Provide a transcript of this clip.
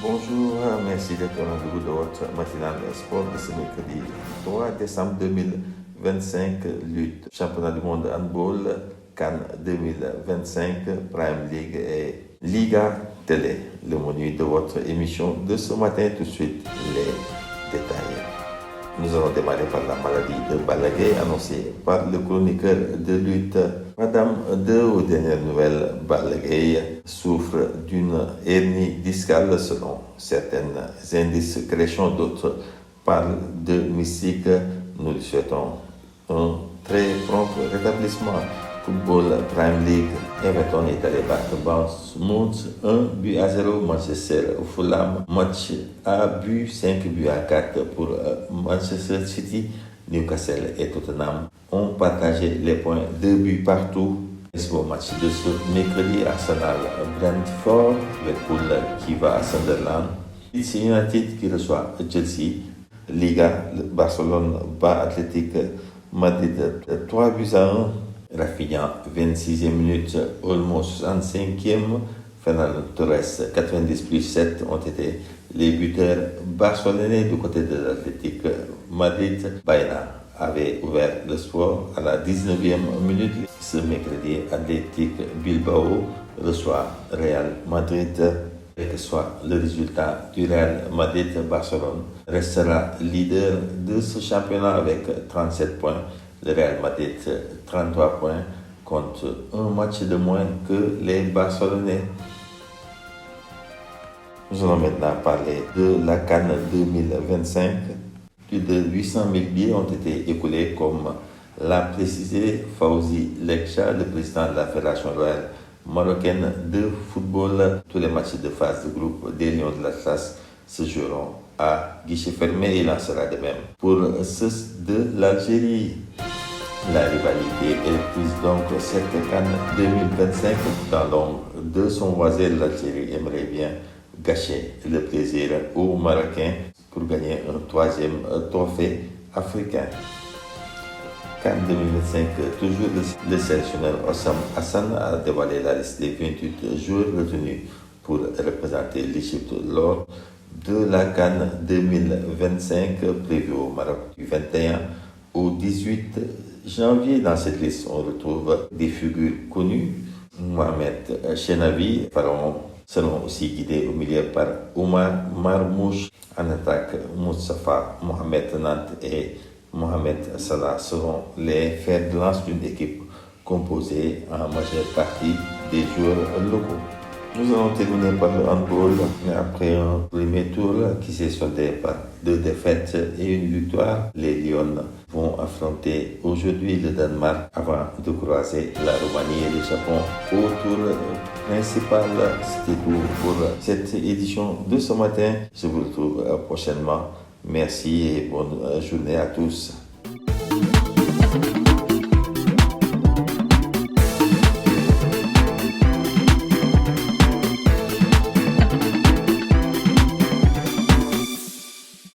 Bonjour, merci d'être au rendez-vous de votre matinale sport de ce mercredi 3 décembre 2025, lutte, championnat du monde handball, CAN 2025, Prime League et Liga Télé. Le menu de votre émission de ce matin, tout de suite les détails. Nous allons démarrer par la maladie de Balla Gaye annoncée par le chroniqueur de lutte. Madame de, aux dernières nouvelles, Balla Gaye souffre d'une hernie discale selon certains indices créchants, d'autres parlent de mystique. Nous lui souhaitons un très prompt rétablissement. Football Prime League, Everton est allé battre Bournemouth 1-0, Manchester Fulham, match à but, 5-4 pour Manchester City, Newcastle et Tottenham ont partagé les points, 2 buts partout. Au match de ce mercredi, Arsenal Brentford, Liverpool qui va à Sunderland, Leeds United qui reçoit Chelsea, Liga, Barcelone bat Athletic Madrid 3-1. Rafinha, 26e minute, Olmo 65e, Fernando Torres, 90+7 ont été les buteurs barcelonais du côté de l'Athletic Madrid. Baena avait ouvert le score à la 19e minute. Ce mercredi, Athletic Bilbao reçoit Real Madrid. Quel que soit le résultat du Real Madrid-Barcelone, restera leader de ce championnat avec 37 points. Le Real Madrid, 33 points, compte un match de moins que les Barcelonais. Nous allons maintenant parler de la CAN 2025. Plus de 800 000 billets ont été écoulés, comme l'a précisé Fawzi Lekcha, le président de la Fédération royale marocaine de football. Tous les matchs de phase de groupe des Lions de l'Atlas se joueront à guichet fermé. Il en sera de même pour ceux de l'Algérie. La rivalité est prise donc cette CAN 2025 dans l'ombre de son voisin. L'Algérie aimerait bien gâcher le plaisir aux Marocains pour gagner un troisième trophée africain. CAN 2025, toujours le sélectionneur Hossam Hassan a dévoilé la liste des 28 joueurs retenus pour représenter l'Égypte lors de la CAN 2025 prévue au Maroc du 21 au 18 janvier. Dans cette liste, on retrouve des figures connues. Mohamed Chenavi, Pharaon, seront aussi guidés au milieu par Oumar Marmouche. En attaque, Moustapha Mohamed Nantes et Mohamed Salah seront les fers de lance d'une équipe composée en majeure partie des joueurs locaux. Nous allons terminer par le handball après un premier tour qui s'est soldé par 2 défaites et une victoire. Les Lions vont affronter aujourd'hui le Danemark avant de croiser la Roumanie et le Japon au tour principal. C'était tout pour cette édition de ce matin. Je vous retrouve prochainement. Merci et bonne journée à tous.